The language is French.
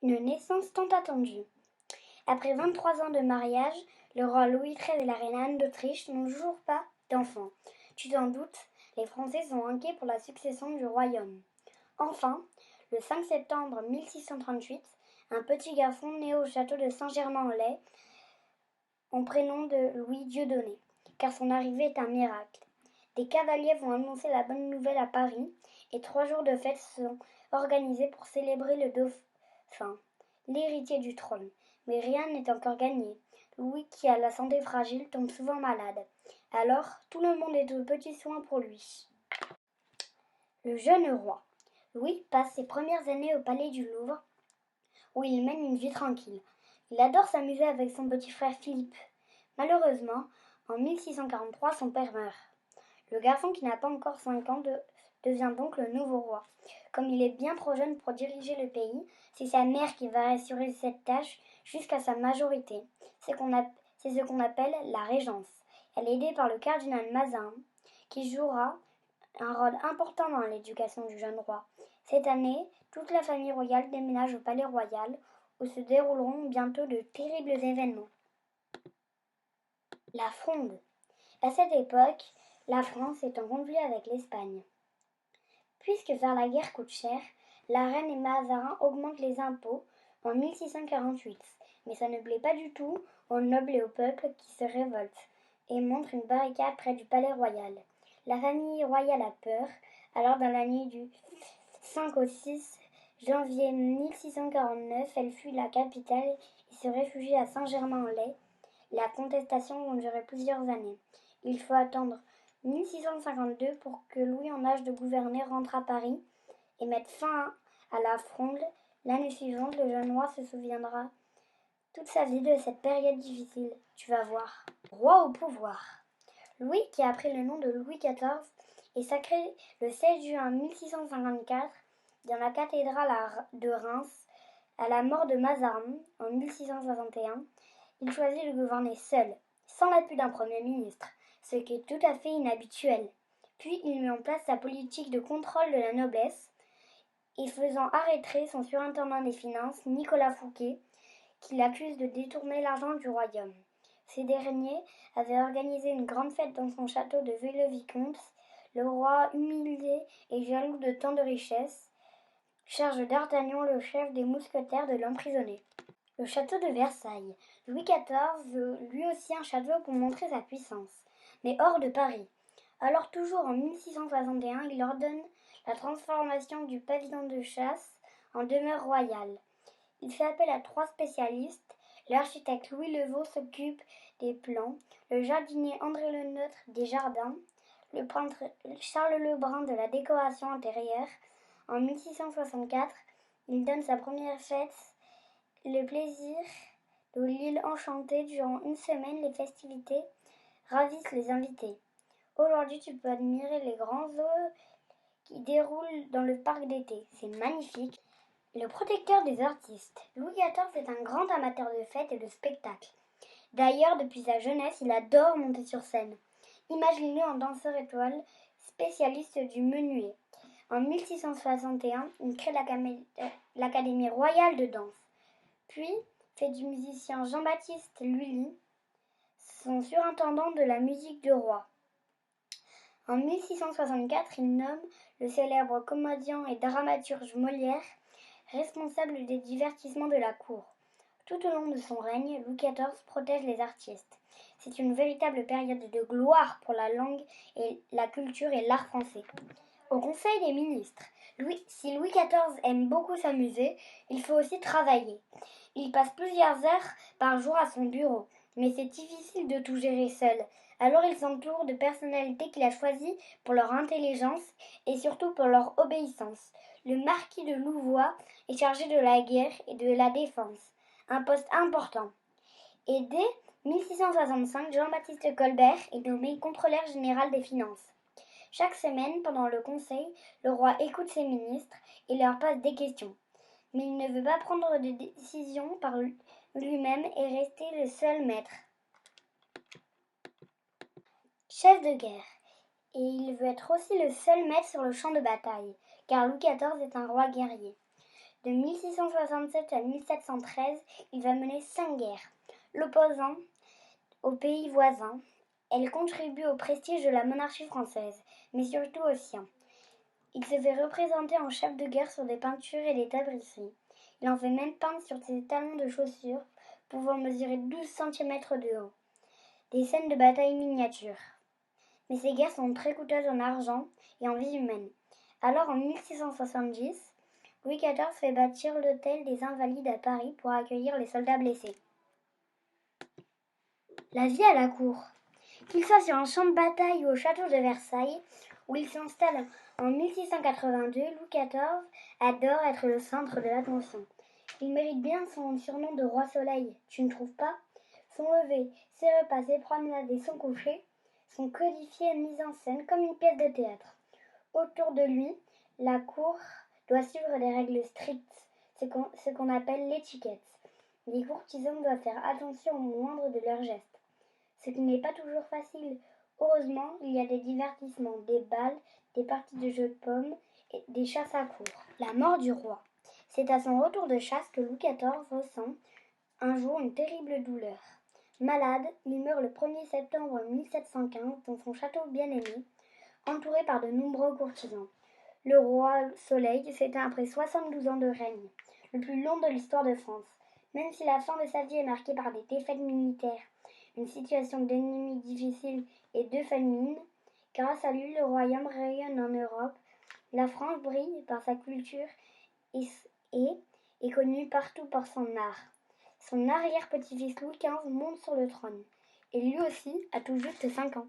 Une naissance tant attendue. Après 23 ans de mariage, le roi Louis XIII et la reine Anne d'Autriche n'ont toujours pas d'enfants. Tu t'en doutes, les Français sont inquiets pour la succession du royaume. Enfin, le 5 septembre 1638, un petit garçon né au château de Saint-Germain-en-Laye, en prénom de Louis Dieudonné, car son arrivée est un miracle. Des cavaliers vont annoncer la bonne nouvelle à Paris, et 3 jours de fête sont organisés pour célébrer le dauphin, l'héritier du trône. Mais rien n'est encore gagné. Louis, qui a la santé fragile, tombe souvent malade. Alors, tout le monde est aux petits soins pour lui. Le jeune roi. Louis passe ses premières années au palais du Louvre, où il mène une vie tranquille. Il adore s'amuser avec son petit frère Philippe. Malheureusement, en 1643, son père meurt. Le garçon qui n'a pas encore 5 ans devient donc le nouveau roi. Comme il est bien trop jeune pour diriger le pays, c'est sa mère qui va assurer cette tâche jusqu'à sa majorité. C'est ce qu'on appelle la régence. Elle est aidée par le cardinal Mazarin, qui jouera un rôle important dans l'éducation du jeune roi. Cette année, toute la famille royale déménage au palais royal, où se dérouleront bientôt de terribles événements. La Fronde. À cette époque, la France est en conflit avec l'Espagne. Puisque faire la guerre coûte cher, la reine et Mazarin augmentent les impôts en 1648. Mais ça ne plaît pas du tout aux nobles et au peuple qui se révoltent et montrent une barricade près du palais royal. La famille royale a peur, alors dans la nuit du 5 au 6 janvier 1649, elle fuit la capitale et se réfugie à Saint-Germain-en-Laye. La contestation va durer plusieurs années. Il faut attendre 1652 pour que Louis en âge de gouverner rentre à Paris et mette fin à la Fronde. L'année suivante, le jeune roi se souviendra toute sa vie de cette période difficile. Tu vas voir. Roi au pouvoir. Louis, qui a pris le nom de Louis XIV, est sacré le 16 juin 1654 dans la cathédrale de Reims. À la mort de Mazarin en 1661, il choisit de gouverner seul, sans l'appui d'un premier ministre, ce qui est tout à fait inhabituel. Puis il met en place sa politique de contrôle de la noblesse, et faisant arrêter son surintendant des finances, Nicolas Fouquet, qui l'accuse de détourner l'argent du royaume. Ces derniers avaient organisé une grande fête dans son château de Vaux-le-Vicomte. Le roi, humilié et jaloux de tant de richesses, charge d'Artagnan, le chef des mousquetaires, de l'emprisonner. Le château de Versailles. Louis XIV veut lui aussi un château pour montrer sa puissance, mais hors de Paris. Alors toujours en 1661, il ordonne la transformation du pavillon de chasse en demeure royale. Il fait appel à 3 spécialistes. L'architecte Louis Levaux s'occupe des plans, le jardinier André Lenôtre des jardins, le peintre Charles Lebrun de la décoration intérieure. En 1664, il donne sa première fête, le plaisir de l'île enchantée. Durant une semaine, les festivités ravissent les invités. Aujourd'hui, tu peux admirer les grands zoos qui déroulent dans le parc d'été. C'est magnifique. Le protecteur des artistes. Louis XIV est un grand amateur de fêtes et de spectacles. D'ailleurs, depuis sa jeunesse, il adore monter sur scène. Imaginez-le en danseur étoile, spécialiste du menuet. En 1661, il crée l'Académie royale de danse. Puis, fait du musicien Jean-Baptiste Lully son surintendant de la musique du roi. En 1664, il nomme le célèbre comédien et dramaturge Molière responsable des divertissements de la cour. Tout au long de son règne, Louis XIV protège les artistes. C'est une véritable période de gloire pour la langue et la culture et l'art français. Au Conseil des ministres, si Louis XIV aime beaucoup s'amuser, il faut aussi travailler. Il passe plusieurs heures par jour à son bureau, mais c'est difficile de tout gérer seul. Alors il s'entoure de personnalités qu'il a choisies pour leur intelligence et surtout pour leur obéissance. Le marquis de Louvois est chargé de la guerre et de la défense, un poste important. Et dès 1665, Jean-Baptiste Colbert est nommé contrôleur général des finances. Chaque semaine, pendant le conseil, le roi écoute ses ministres et leur pose des questions. Mais il ne veut pas prendre de décision par lui-même et rester le seul maître. Chef de guerre. Et il veut être aussi le seul maître sur le champ de bataille, car Louis XIV est un roi guerrier. De 1667 à 1713, il va mener 5 guerres. L'opposant aux pays voisins, elle contribue au prestige de la monarchie française, mais surtout au sien. Il se fait représenter en chef de guerre sur des peintures et des tapisseries. Il en fait même peindre sur ses talons de chaussures, pouvant mesurer 12 cm de haut. Des scènes de bataille miniatures. Mais ces guerres sont très coûteuses en argent et en vie humaine. Alors en 1670, Louis XIV fait bâtir l'hôtel des Invalides à Paris pour accueillir les soldats blessés. La vie à la cour. Qu'il soit sur un champ de bataille ou au château de Versailles, où il s'installe en 1682, Louis XIV adore être le centre de l'attention. Il mérite bien son surnom de roi soleil, tu ne trouves pas? Son lever, ses repas, ses promenades et son coucher sont codifiés et mis en scène comme une pièce de théâtre. Autour de lui, la cour doit suivre des règles strictes, ce qu'on appelle l'étiquette. Les courtisans doivent faire attention au moindre de leurs gestes, ce qui n'est pas toujours facile. Heureusement, il y a des divertissements, des bals, des parties de jeux de pommes et des chasses à cour. La mort du roi. C'est à son retour de chasse que Louis XIV ressent un jour une terrible douleur. Malade, il meurt le 1er septembre 1715 dans son château bien-aimé, entouré par de nombreux courtisans. Le roi Soleil s'éteint après 72 ans de règne, le plus long de l'histoire de France. Même si la fin de sa vie est marquée par des défaites militaires, une situation d'ennemis difficile et de famine, grâce à lui, le royaume rayonne en Europe. La France brille par sa culture et est connue partout par son art. Son arrière-petit-fils Louis XV monte sur le trône, et lui aussi a tout juste 5 ans.